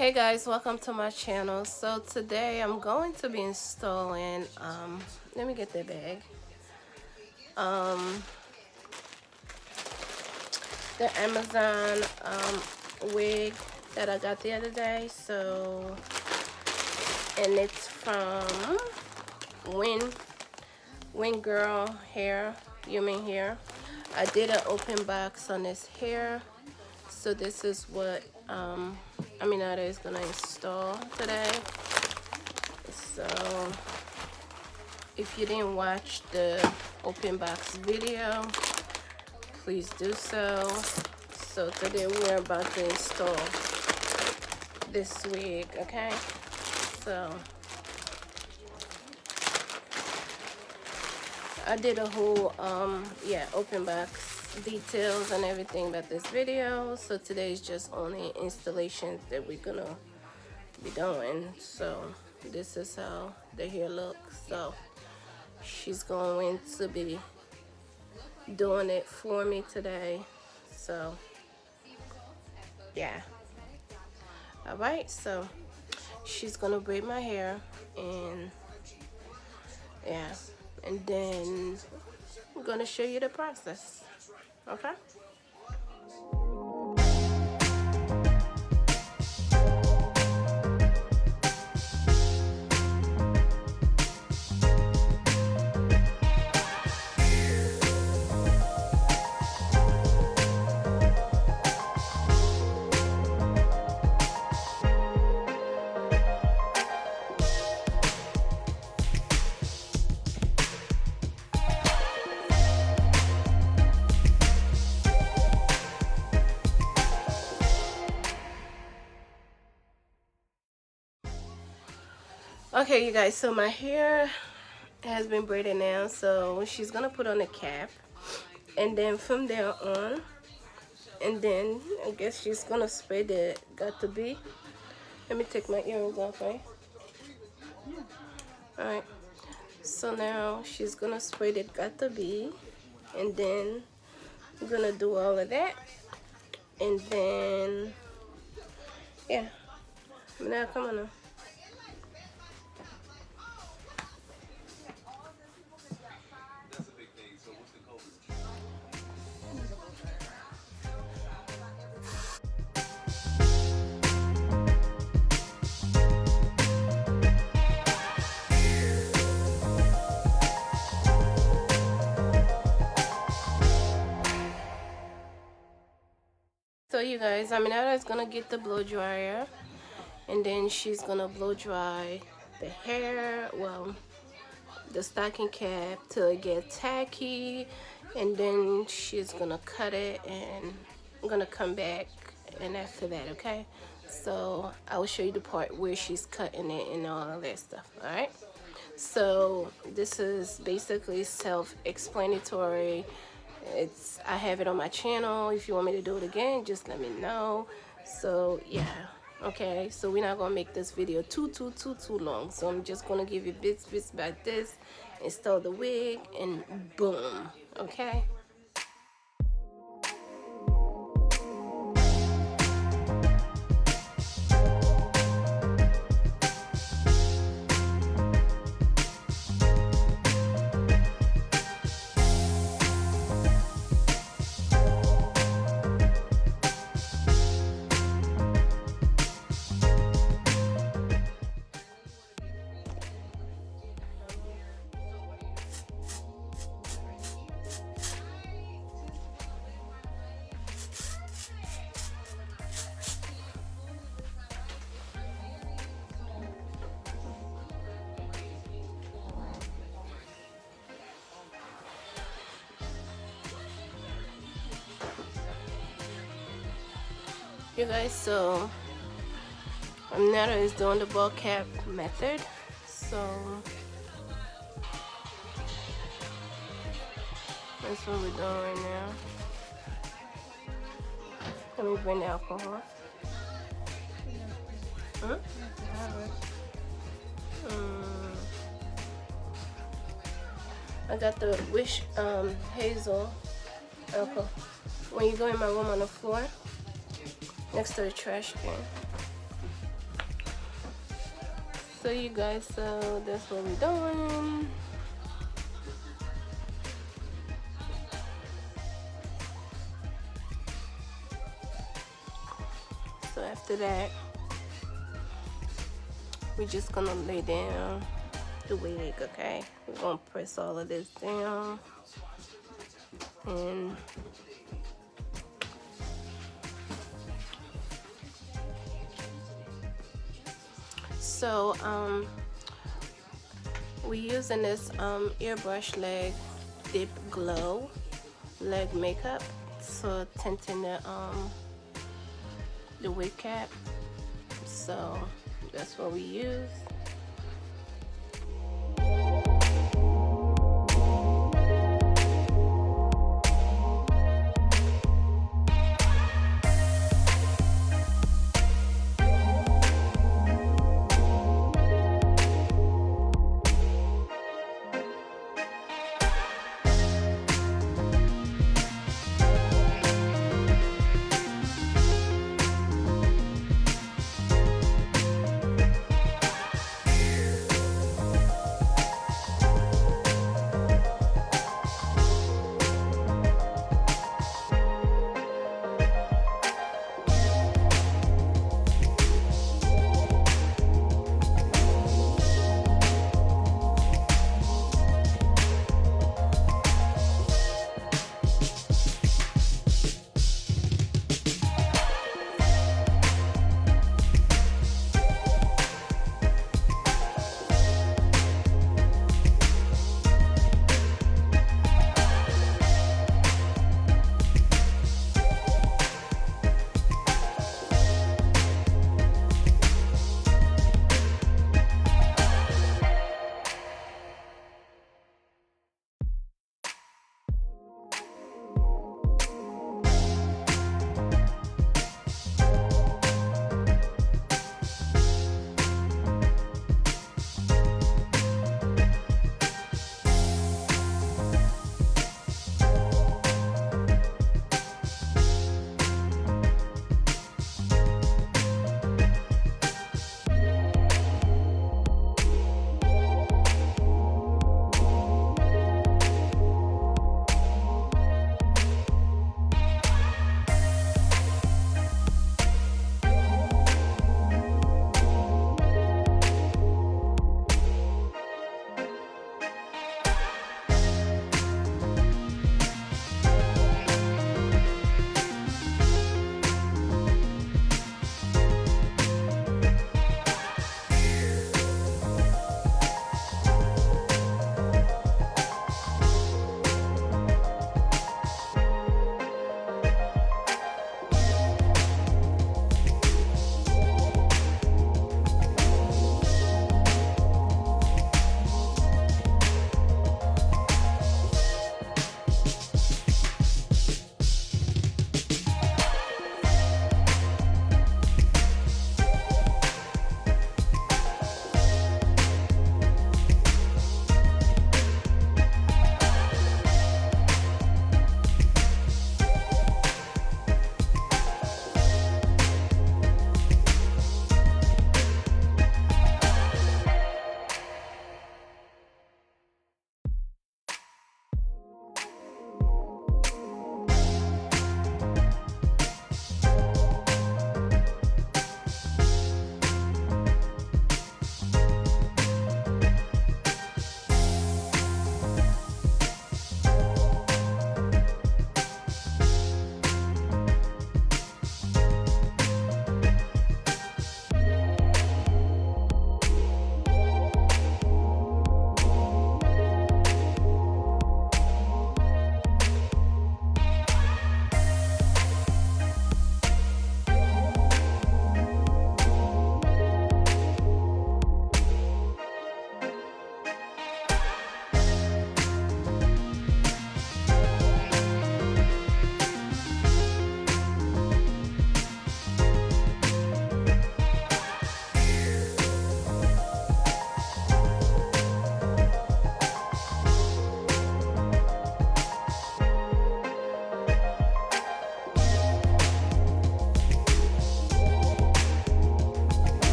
Hey guys, welcome to my channel. So today I'm going to be installing let me get the bag, the Amazon wig that I got the other day. So, and it's from Wingirl hair, human hair. I did an open box on this hair, so this is what Aminata is gonna install today. So if you didn't watch the open box video, please do so. So today we're about to install this wig, okay? So I did a whole open box details and everything about this video. So today is just only installations that we're gonna be doing. So this is how the hair looks. So she's going to be doing it for me today. So yeah, all right, so she's gonna braid my hair, and yeah, and then I'm gonna show you the process. Okay. Okay, you guys, so my hair has been braided now, so she's gonna put on a cap, and then from there on, and then I guess she's gonna spray the got to be. Let me take my earrings off, right? All right, so now she's gonna spray the got to be, and then I'm gonna do all of that, and then yeah, now come on now. So you guys, Aminata is gonna get the blow dryer, and then she's gonna blow dry the hair, well, the stocking cap till it get tacky, and then she's gonna cut it, and I'm gonna come back and after that, okay? So I will show you the part where she's cutting it and all of that stuff. All right, so this is basically self-explanatory. I have it on my channel. If you want me to do it again, just let me know. So yeah, okay, so we're not gonna make this video too long, so I'm just gonna give you bits about this, install the wig, and boom. Okay. You guys, so Netta is doing the ball cap method. So that's what we're doing right now. Let me bring the alcohol. Huh? I got the Wish Hazel alcohol. When you go in my room on the floor, next to the trash can. So you guys, so that's what we're doing. So after that, we're just gonna lay down the wig, okay? We're gonna press all of this down. And so we're using this airbrush leg dip glow leg makeup, so tinting the wig cap. So that's what we use.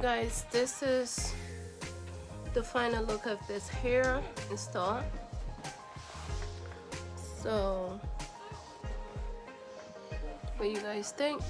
guys, this is the final look of this hair install. So what do you guys think?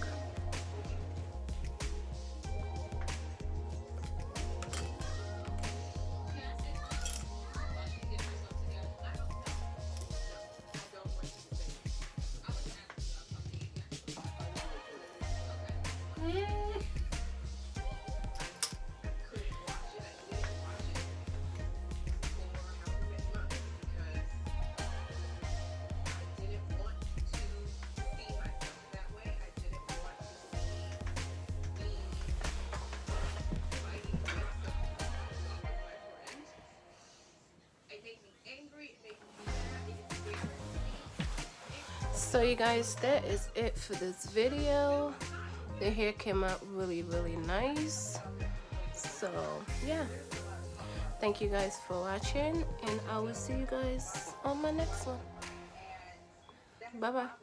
So you guys, that is it for this video. The hair came out really nice. So yeah, thank you guys for watching, and I will see you guys on my next one. Bye bye.